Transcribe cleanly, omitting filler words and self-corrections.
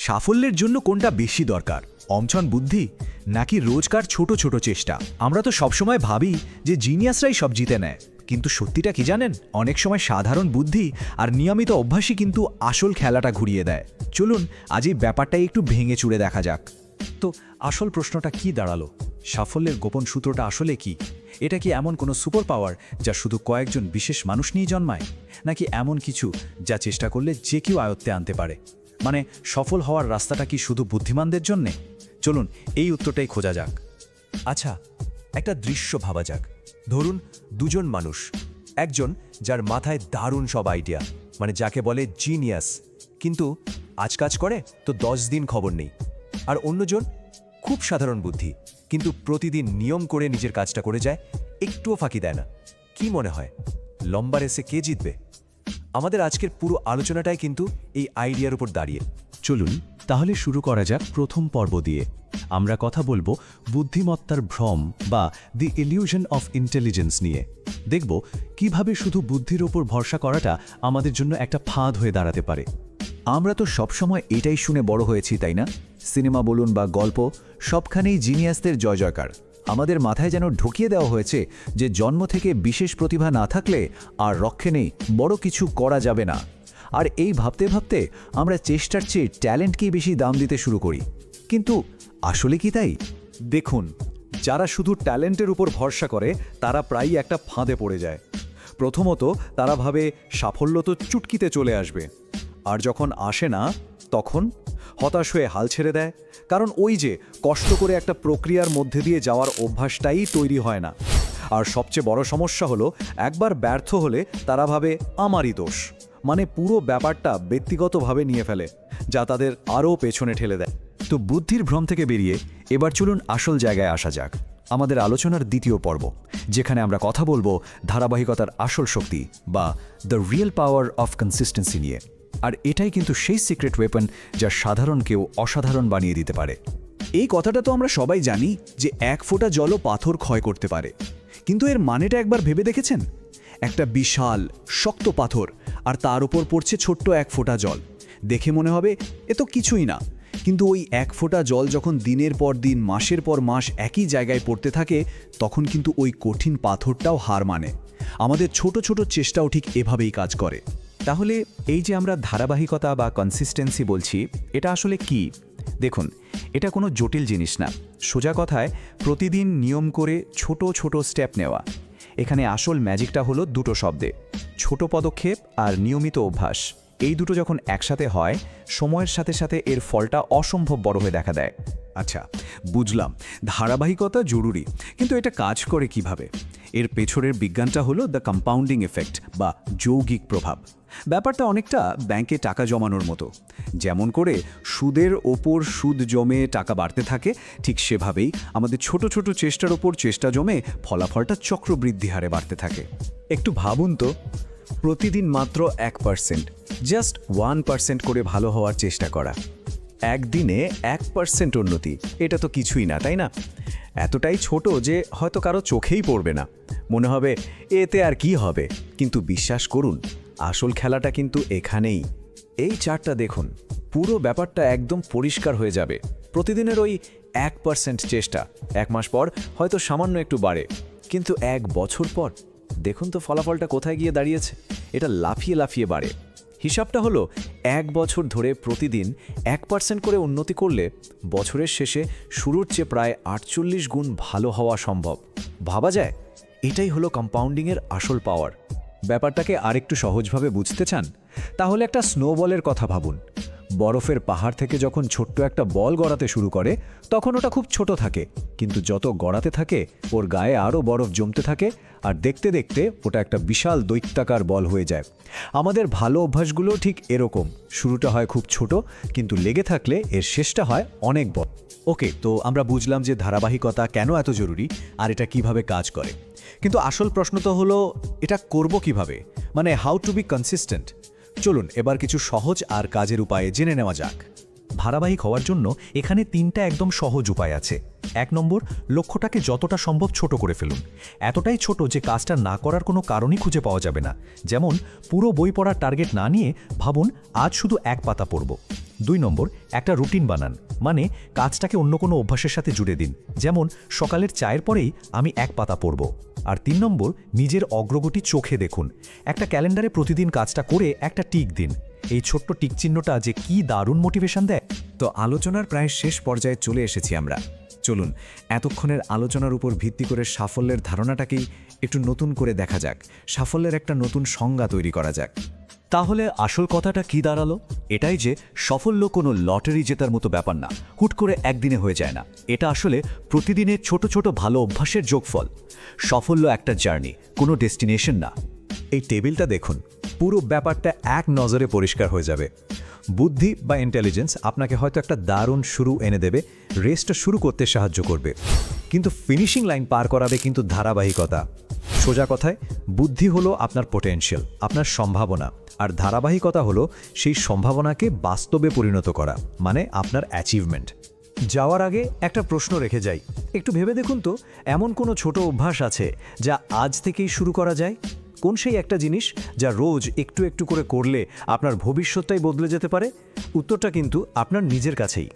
সাফল্যের জন্য কোনটা বেশি দরকার, অমছন বুদ্ধি নাকি রোজকার ছোট ছোট চেষ্টা? আমরা তো সবসময় ভাবি যে জিনিয়াসরাই সব জিতে নেয়, কিন্তু সত্যিটা কি জানেন? অনেক সময় সাধারণ বুদ্ধি আর নিয়মিত অভ্যাসই কিন্তু আসল খেলাটা ঘুরিয়ে দেয়। চলুন আজ এই ব্যাপারটাই একটু ভেঙে চুড়ে দেখা যাক। তো আসল প্রশ্নটা কি দাঁড়ালো? সাফল্যের গোপন সূত্রটা আসলে কি? এটা কি এমন কোনো সুপার পাওয়ার যা শুধু কয়েকজন বিশেষ মানুষ নিয়ে জন্মায়, নাকি এমন কিছু যা চেষ্টা করলে যে কেউ আয়ত্তে আনতে পারে? মানে সফল হওয়ার রাস্তাটা কি শুধু বুদ্ধিমানদের জন্যে? চলুন এই উত্তরটাই খোঁজা যাক। আচ্ছা, একটা দৃশ্য ভাবা যাক। ধরুন দুজন মানুষ, একজন যার মাথায় দারুণ সব আইডিয়া, মানে যাকে বলে জিনিয়াস, কিন্তু আজ কাজ করে তো 10 দিন খবর নেই। আর অন্যজন খুব সাধারণ বুদ্ধি, কিন্তু প্রতিদিন নিয়ম করে নিজের কাজটা করে যায়, একটুও ফাঁকি দেয় না। কি মনে হয় লম্বা রেসে কে জিতবে? আমাদের আজকের পুরো আলোচনাটাই কিন্তু এই আইডিয়ার উপর দাঁড়িয়ে। চলুন তাহলে শুরু করা যাক প্রথম পর্ব দিয়ে। আমরা কথা বলবো বুদ্ধিমত্তার ভ্রম বা দি ইলিউশন অফ ইন্টেলিজেন্স নিয়ে। দেখব কিভাবে শুধু বুদ্ধির ওপর ভরসা করাটা আমাদের জন্য একটা ফাঁদ হয়ে দাঁড়াতে পারে। আমরা তো সবসময় এটাই শুনে বড় হয়েছি, তাই না? সিনেমা বলুন বা গল্প, সবখানেই জিনিয়াসদের জয় জয়কার। আমাদের মাথায় যেন ঢুকিয়ে দেওয়া হয়েছে যে জন্ম থেকে বিশেষ প্রতিভা না থাকলে আর রক্ষে নেই, বড় কিছু করা যাবে না। আর এই ভাবতে ভাবতে আমরা চেষ্টার চেয়ে ট্যালেন্টকেই বেশি দাম দিতে শুরু করি। কিন্তু আসলে কি তাই? দেখুন, যারা শুধু ট্যালেন্টের উপর ভরসা করে তারা প্রায়ই একটা ফাঁদে পড়ে যায়। প্রথমত তারা ভাবে সাফল্য তো চুটকিতে চলে আসবে, আর যখন আসে না তখন হতাশ হয়ে হাল ছেড়ে দেয়। কারণ ওই যে কষ্ট করে একটা প্রক্রিয়ার মধ্যে দিয়ে যাওয়ার অভ্যাসটাই তৈরি হয় না। আর সবচেয়ে বড় সমস্যা হলো, একবার ব্যর্থ হলে তারা ভাবে আমারই দোষ, মানে পুরো ব্যাপারটা ব্যক্তিগতভাবে নিয়ে ফেলে, যা তাদের আরও পেছনে ঠেলে দেয়। তো বুদ্ধির ভ্রম থেকে বেরিয়ে এবার চলুন আসল জায়গায় আসা যাক, আমাদের আলোচনার দ্বিতীয় পর্ব, যেখানে আমরা কথা বলবো ধারাবাহিকতার আসল শক্তি বা the real power of consistency নিয়ে। আর এটাই কিন্তু সেই সিক্রেট ওয়েপন যা সাধারণ কেউ অসাধারণ বানিয়ে দিতে পারে। এই কথাটা তো আমরা সবাই জানি যে এক ফোঁটা জলও পাথর ক্ষয় করতে পারে, কিন্তু এর মানেটা একবার ভেবে দেখেছেন? একটা বিশাল শক্ত পাথর আর তার উপর পড়ছে ছোট্ট এক ফোঁটা জল। দেখে মনে হবে এ তো কিছুই না, কিন্তু ওই এক ফোঁটা জল যখন দিনের পর দিন, মাসের পর মাস একই জায়গায় পড়তে থাকে, তখন কিন্তু ওই কঠিন পাথরটাও হার মানে। আমাদের ছোট ছোট চেষ্টাও ঠিক এভাবেই কাজ করে। তাহলে এই যে আমরা ধারাবাহিকতা বা কনসিস্টেন্সি বলছি, এটা আসলে কি? দেখুন, এটা কোনো জটিল জিনিস না। সোজা কথায় প্রতিদিন নিয়ম করে ছোট ছোট স্টেপ নেওয়া। এখানে আসল ম্যাজিকটা হলো দুটো শব্দে, ছোট পদক্ষেপ আর নিয়মিত অভ্যাস। এই দুটো যখন একসাথে হয়, সময়ের সাথে সাথে এর ফলটা অসম্ভব বড় হয়ে দেখা দেয়। আচ্ছা, বুঝলাম ধারাবাহিকতা জরুরি, কিন্তু এটা কাজ করে কিভাবে? এর পেছনের বিজ্ঞানটা হলো দ্য কম্পাউন্ডিং এফেক্ট বা যৌগিক প্রভাব। ব্যাপারটা অনেকটা ব্যাংকে টাকা জমানোর মতো। যেমন করে সুদের ওপর সুদ জমে টাকা বাড়তে থাকে, ঠিক সেভাবেই আমাদের ছোট ছোট চেষ্টার ওপর চেষ্টা জমে ফলাফলটা চক্রবৃদ্ধি হারে বাড়তে থাকে। একটু ভাবুন তো, প্রতিদিন মাত্র 1%, জাস্ট 1% করে ভালো হওয়ার চেষ্টা করা। একদিনে 1% উন্নতি, এটা তো কিছুই না, তাই না? এতটাই ছোট যে হয়তো কারো চোখেই পড়বে না, মনে হবে এতে আর কি হবে। কিন্তু বিশ্বাস করুন, আসল খেলাটা কিন্তু এখানেই। এই চার্টটা দেখুন, পুরো ব্যাপারটা একদম পরিষ্কার হয়ে যাবে। প্রতিদিনের ওই 1% চেষ্টা 1 মাস পর হয়তো সামান্য একটু বাড়ে, কিন্তু 1 বছর পর দেখুন তো ফলাফলটা কোথায় গিয়ে দাঁড়িয়েছে। এটা লাফিয়ে লাফিয়ে বাড়ে। হিসাবটা হলো 1 বছর ধরে প্রতিদিন 1% করে উন্নতি করলে বছরের শেষে শুরুর চেয়ে প্রায় 48 গুণ ভালো হওয়া সম্ভব। ভাবা যায়, এটাই হলো কম্পাউন্ডিংয়ের আসল পাওয়ার। ব্যাপারটাকে আরেকটু সহজভাবে বুঝতে চান? তাহলে একটা স্নোবলের কথা ভাবুন। বরফের পাহাড় থেকে যখন ছোট্ট একটা বল গড়াতে শুরু করে, তখন ওটা খুব ছোট থাকে, কিন্তু যত গড়াতে থাকে ওর গায়ে আরও বরফ জমতে থাকে, আর দেখতে দেখতে ওটা একটা বিশাল দৈত্যাকার বল হয়ে যায়। আমাদের ভালো অভ্যাসগুলো ঠিক এরকম, শুরুটা হয় খুব ছোট, কিন্তু লেগে থাকলে এর শেষটা হয় অনেক বড়। ওকে, তো আমরা বুঝলাম যে ধারাবাহিকতা কেন এত জরুরি আর এটা কিভাবে কাজ করে। কিন্তু আসল প্রশ্ন তো হলো, এটা করব কিভাবে? মানে হাউ টু বি কনসিস্টেন্ট। চলুন এবার কিছু সহজ আর কাজের উপায়ে জেনে নেওয়া যাক। ধারাবাহিক হওয়ার জন্য এখানে 3টা একদম সহজ উপায় আছে। 1 নম্বর, লক্ষ্যটাকে যতটা সম্ভব ছোট করে ফেলুন। এতটাই ছোট যে কাজটা না করার কোনো কারণই খুঁজে পাওয়া যাবে না। যেমন পুরো বই পড়ার টার্গেট না নিয়ে ভাবুন আজ শুধু 1 পাতা পড়ব। 2 নম্বর, একটা রুটিন বানান, মানে কাজটাকে অন্য কোনো অভ্যাসের সাথে জুড়ে দিন। যেমন সকালের চায়ের পরেই আমি 1 পাতা পড়ব। আর 3 নম্বর, নিজের অগ্রগতি চোখে দেখুন। একটা ক্যালেন্ডারে প্রতিদিন কাজটা করে একটা টিক দিন। এই ছোট্ট টিক চিহ্নটা যে কি দারুণ মোটিভেশন দেয়। তো আলোচনার প্রায় শেষ পর্যায়ে চলে এসেছি আমরা। চলুন এতক্ষণের আলোচনার উপর ভিত্তি করে সাফল্যের ধারণাটাকেই একটু নতুন করে দেখা যাক, সাফল্যের একটা নতুন সংজ্ঞা তৈরি করা যাক। তাহলে আসল কথাটা কি দাঁড়ালো? এটাই যে সাফল্য কোনো লটারি জেতার মতো ব্যাপার না, হুট করে একদিনে হয়ে যায় না। এটা আসলে প্রতিদিনের ছোট ছোট ভালো অভ্যাসের যোগফল। সাফল্য একটা জার্নি, কোনো ডেস্টিনেশন না। এই টেবিলটা দেখুন, পুরো ব্যাপারটা এক নজরে পরিষ্কার হয়ে যাবে। বুদ্ধি বা ইন্টেলিজেন্স আপনাকে হয়তো একটা দারুণ শুরু এনে দেবে, রেসটা শুরু করতে সাহায্য করবে, কিন্তু ফিনিশিং লাইন পার করাবে কিন্তু ধারাবাহিকতা। সোজা কথায়, বুদ্ধি হলো আপনার পোটেনশিয়াল, আপনার সম্ভাবনা, আর ধারাবাহিকতা হলো সেই সম্ভাবনাকে বাস্তবে পরিণত করা, মানে আপনার অ্যাচিভমেন্ট। যাওয়ার আগে একটা প্রশ্ন রেখে যাই, একটু ভেবে দেখুন তো, এমন কোনো ছোট অভ্যাস আছে যা আজ থেকেই শুরু করা যায়? কোন সেই একটা জিনিস যা রোজ একটু একটু করে করলে আপনার ভবিষ্যৎটাই বদলে যেতে পারে? উত্তরটা কিন্তু আপনার নিজের কাছেই।